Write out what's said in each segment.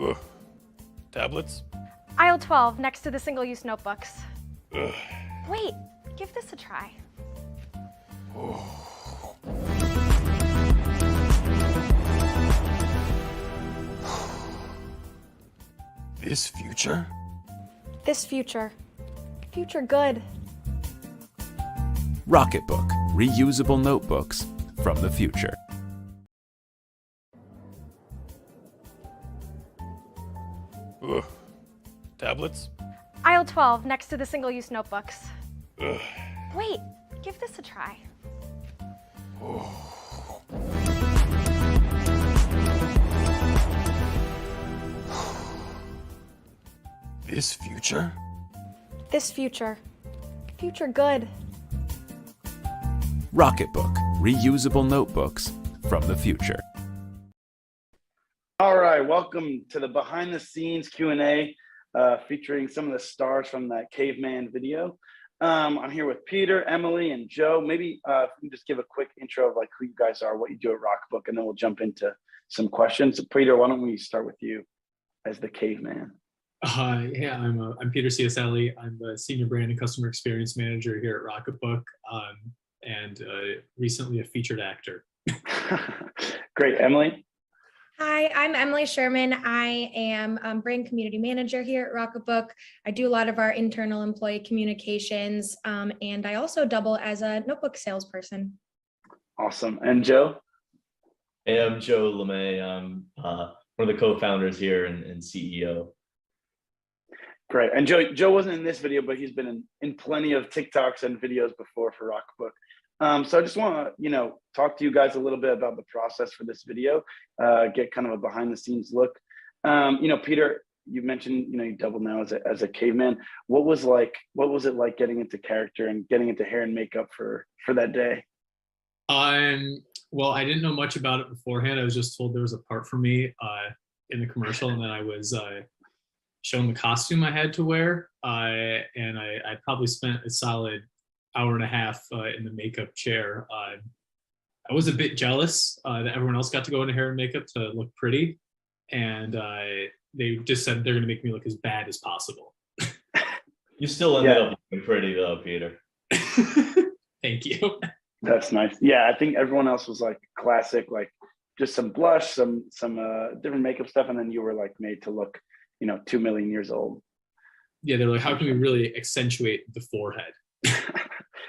Ugh. Tablets? Aisle 12, next to the single-use notebooks. Ugh. Wait, give this a try. This future? This future. Future good. Rocketbook, reusable notebooks from the future. Ugh. Tablets? Aisle 12, next to the single-use notebooks. Ugh. Wait, give this a try. This future? This future. Future good. Rocketbook, reusable notebooks from the future. All right, welcome to the behind the scenes Q&A featuring some of the stars from that caveman video. I'm here with Peter, Emily, and Joe. Maybe you can just give a quick intro of like who you guys are, what you do at Rocketbook, and then we'll jump into some questions. So Peter, why don't we start with you as the caveman? Yeah, I'm Peter Ciaselli. I'm the Senior Brand and Customer Experience Manager here at Rocketbook, and recently a featured actor. Great, Emily? Hi, I'm Emily Sherman. I am Brand Community Manager here at Rocketbook. I do a lot of our internal employee communications, and I also double as a notebook salesperson. Awesome. And Joe? Hey, I'm Joe LeMay. I'm one of the co-founders here and CEO. Great. And Joe wasn't in this video, but he's been in plenty of TikToks and videos before for Rocketbook. So I just want to, talk to you guys a little bit about the process for this video, get kind of a behind the scenes look. Peter, you mentioned, you double now as a caveman. What was it like getting into character and getting into hair and makeup for that day? Well, I didn't know much about it beforehand. I was just told there was a part for me in the commercial, and then I was shown the costume I had to wear, and I probably spent a solid hour and a half in the makeup chair. I was a bit jealous that everyone else got to go into hair and makeup to look pretty, and they just said they're going to make me look as bad as possible. You still ended up looking pretty though, Peter. Thank you. That's nice. Yeah, I think everyone else was like classic, like just some blush, some different makeup stuff, and then you were like made to look 2 million years old. Yeah, they're like, how can we really accentuate the forehead?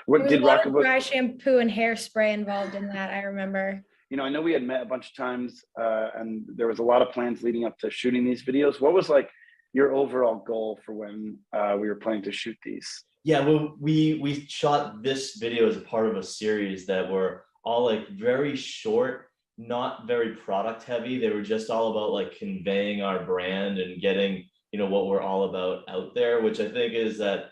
What did Rocketbook? Dry shampoo and hairspray involved in that, I remember. I know we had met a bunch of times, and there was a lot of plans leading up to shooting these videos. What was like your overall goal for when we were planning to shoot these? Yeah, well, we shot this video as a part of a series that were all like very short, not very product heavy. They were just all about like conveying our brand and getting, what we're all about out there, which I think is that,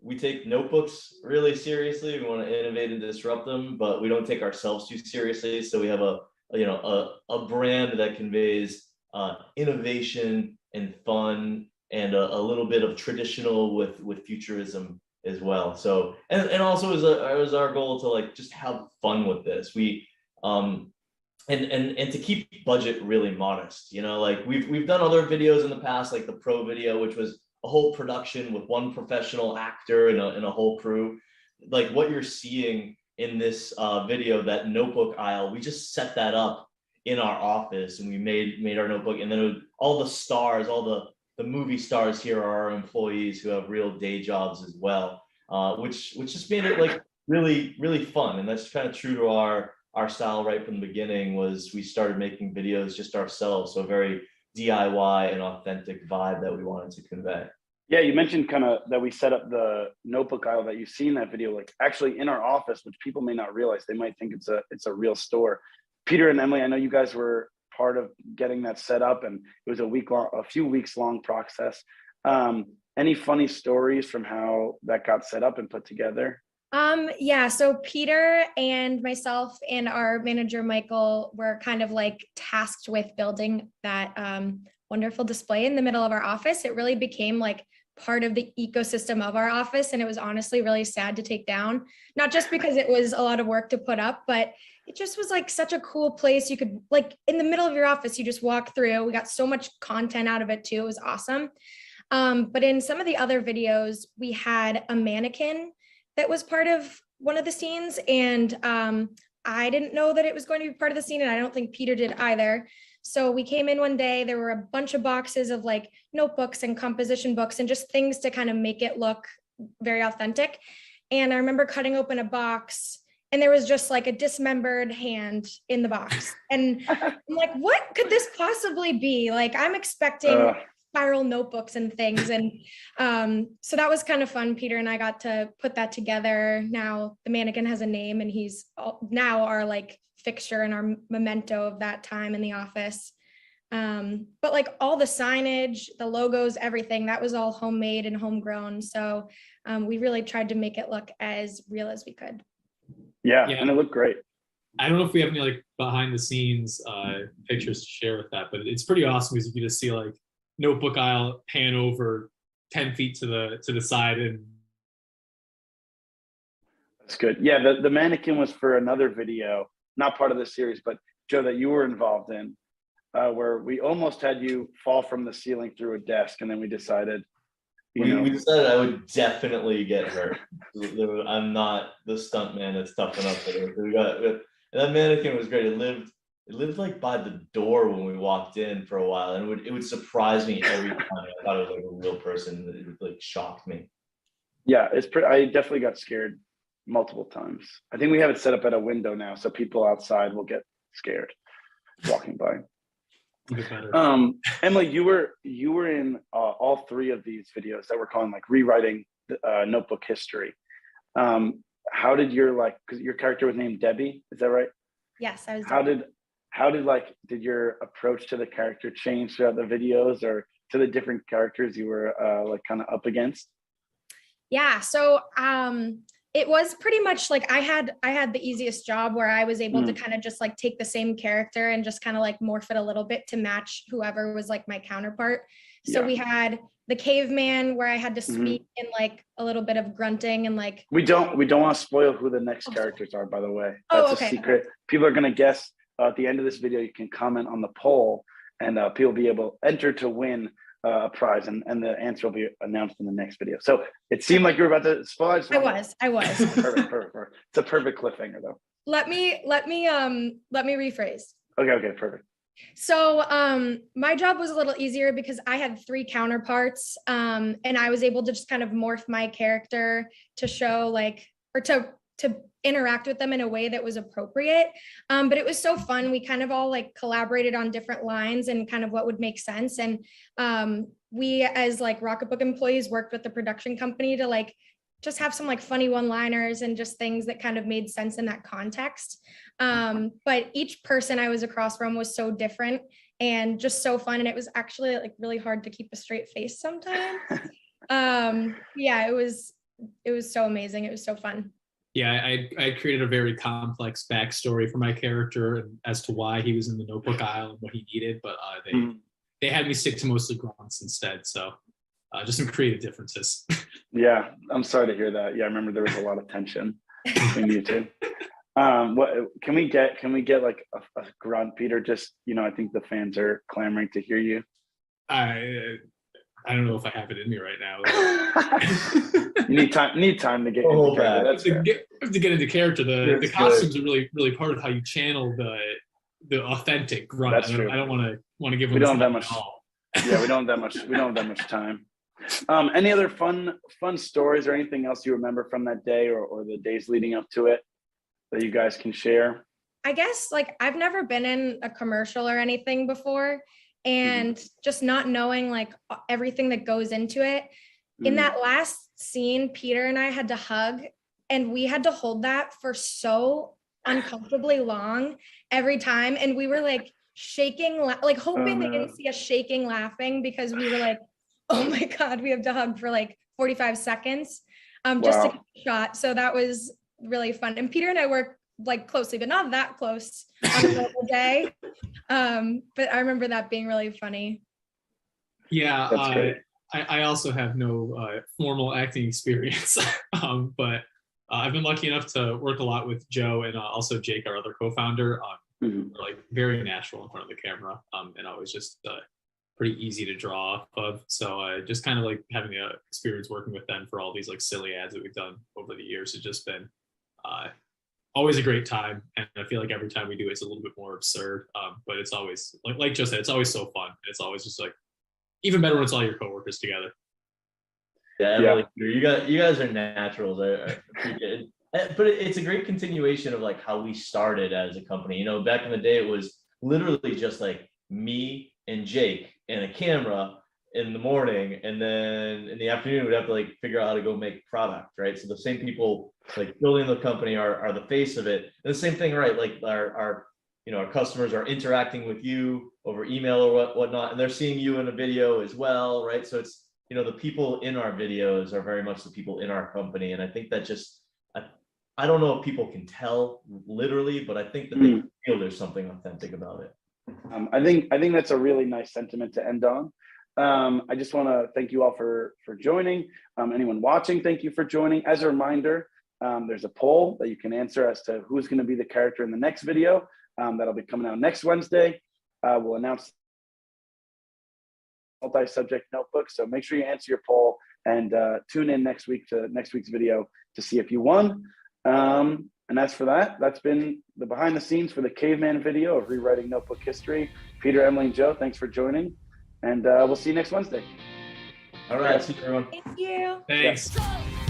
we take notebooks really seriously. We want to innovate and disrupt them, but we don't take ourselves too seriously. So we have a brand that conveys innovation and fun and a little bit of traditional with futurism as well. So and also it was our goal to like just have fun with this. We and to keep budget really modest. Like we've done other videos in the past, like the Pro video, which was a whole production with one professional actor and a whole crew. Like what you're seeing in this video, that notebook aisle, we just set that up in our office and we made our notebook, and then all the stars, all the movie stars here are our employees who have real day jobs as well, which just made it like really, really fun. And that's kind of true to our style right from the beginning. Was we started making videos just ourselves, so very DIY and authentic vibe that we wanted to convey. Yeah, you mentioned kind of that we set up the notebook aisle that you see in that video, like actually in our office, which people may not realize. They might think it's a real store. Peter and Emily, I know you guys were part of getting that set up, and it was a few weeks long process. Any funny stories from how that got set up and put together? Yeah, so Peter and myself and our manager, Michael, were kind of like tasked with building that wonderful display in the middle of our office. It really became like part of the ecosystem of our office. And it was honestly really sad to take down, not just because it was a lot of work to put up, but it just was like such a cool place. You could like in the middle of your office, you just walk through. We got so much content out of it too. It was awesome. But in some of the other videos, we had a mannequin that was part of one of the scenes. And I didn't know that it was going to be part of the scene. And I don't think Peter did either. So we came in one day, there were a bunch of boxes of like notebooks and composition books and just things to kind of make it look very authentic. And I remember cutting open a box and there was just like a dismembered hand in the box. And I'm like, what could this possibly be? Like, I'm expecting spiral notebooks and things. And so that was kind of fun. Peter and I got to put that together. Now the mannequin has a name and he's now our like fixture and our memento of that time in the office. But like all the signage, the logos, everything, that was all homemade and homegrown. So we really tried to make it look as real as we could. Yeah, and it looked great. I don't know if we have any like behind the scenes pictures to share with that, but it's pretty awesome because you can just see like notebook aisle pan over 10 feet to the side. And that's good. Yeah, the mannequin was for another video, not part of the series, but Joe, that you were involved in, where we almost had you fall from the ceiling through a desk, and then we decided, we decided I would definitely get hurt. I'm not the stunt man that's tough enough. And that mannequin was great. It lived like by the door when we walked in for a while, and it would surprise me every time. I thought it was like a real person. It would like shock me. Yeah, I definitely got scared multiple times. I think we have it set up at a window now, so people outside will get scared walking by. Emily, you were in all three of these videos that we're calling like rewriting notebook history. How did because your character was named Debbie, is that right? Yes, I was. Did your approach to the character change throughout the videos, or to the different characters you were like kind of up against? Yeah, so it was pretty much like I had the easiest job where I was able to kind of just like take the same character and just kind of like morph it a little bit to match whoever was like my counterpart. So we had the caveman where I had to speak in like a little bit of grunting and like. We don't want to spoil who the next characters are, by the way. That's a secret. People are gonna guess at the end of this video. You can comment on the poll, and people will be able to enter to win a prize, and the answer will be announced in the next video. So it seemed like you were about to spoil. I was. Perfect. It's a perfect cliffhanger, though. Let me rephrase. Okay, perfect. So my job was a little easier because I had three counterparts, and I was able to just kind of morph my character to show like, or to interact with them in a way that was appropriate. But it was so fun. We kind of all like collaborated on different lines and kind of what would make sense. And we as like Rocketbook employees worked with the production company to like just have some like funny one-liners and just things that kind of made sense in that context. But each person I was across from was so different and just so fun. And it was actually like really hard to keep a straight face sometimes. Yeah, it was so amazing. It was so fun. Yeah, I created a very complex backstory for my character as to why he was in the notebook aisle and what he needed, but they had me stick to mostly grunts instead. So just some creative differences. Yeah, I'm sorry to hear that. Yeah, I remember there was a lot of tension between you two. What can we get like a grunt, Peter? Just, I think the fans are clamoring to hear you. I don't know if I have it in me right now. You need time to get into character. That's to get into character. The costumes are really, really part of how you channel the authentic grunt. That's true. I don't want to give them. We don't have that much. Yeah, we don't have that much time. Any other fun stories or anything else you remember from that day or the days leading up to it that you guys can share? I guess like I've never been in a commercial or anything before, and just not knowing like everything that goes into it. In that last scene, Peter and I had to hug, and we had to hold that for so uncomfortably long every time. And we were like shaking, like hoping they didn't see us shaking, laughing, because we were like, oh my God, we have to hug for like 45 seconds just to get a shot. So that was really fun. And Peter and I work like closely, but not that close on a normal day. But I remember that being really funny. Yeah, I also have no formal acting experience, but I've been lucky enough to work a lot with Joe and also Jake, our other co-founder. Mhm. They're like very natural in front of the camera, and always just pretty easy to draw off of. So just kind of like having the experience working with them for all these like silly ads that we've done over the years has just been always a great time. And I feel like every time we do it's a little bit more absurd, but it's always like Joe said, it's always so fun. It's always just like even better when it's all your coworkers together. Yeah, Yeah. Really, you guys are naturals. I appreciate it. But it's a great continuation of like how we started as a company. You know, back in the day, it was literally just like me and Jake and a camera in the morning, and then in the afternoon we'd have to like figure out how to go make product, right? So the same people like building the company are the face of it. And the same thing, right? Like our customers are interacting with you over email or whatnot, and they're seeing you in a video as well, right? So it's, you know, the people in our videos are very much the people in our company. And I think that just, I don't know if people can tell literally, but I think that they feel there's something authentic about it. I think that's a really nice sentiment to end on. I just want to thank you all for joining. Anyone watching, thank you for joining. As a reminder, there's a poll that you can answer as to who's going to be the character in the next video. That'll be coming out next Wednesday. We'll announce multi-subject notebook. So make sure you answer your poll and tune in next week to next week's video to see if you won. And as for that, that's been the behind the scenes for the caveman video of rewriting notebook history. Peter, Emily, and Joe, thanks for joining. And we'll see you next Wednesday. All right, see you everyone. Thank you. Thanks. Yeah.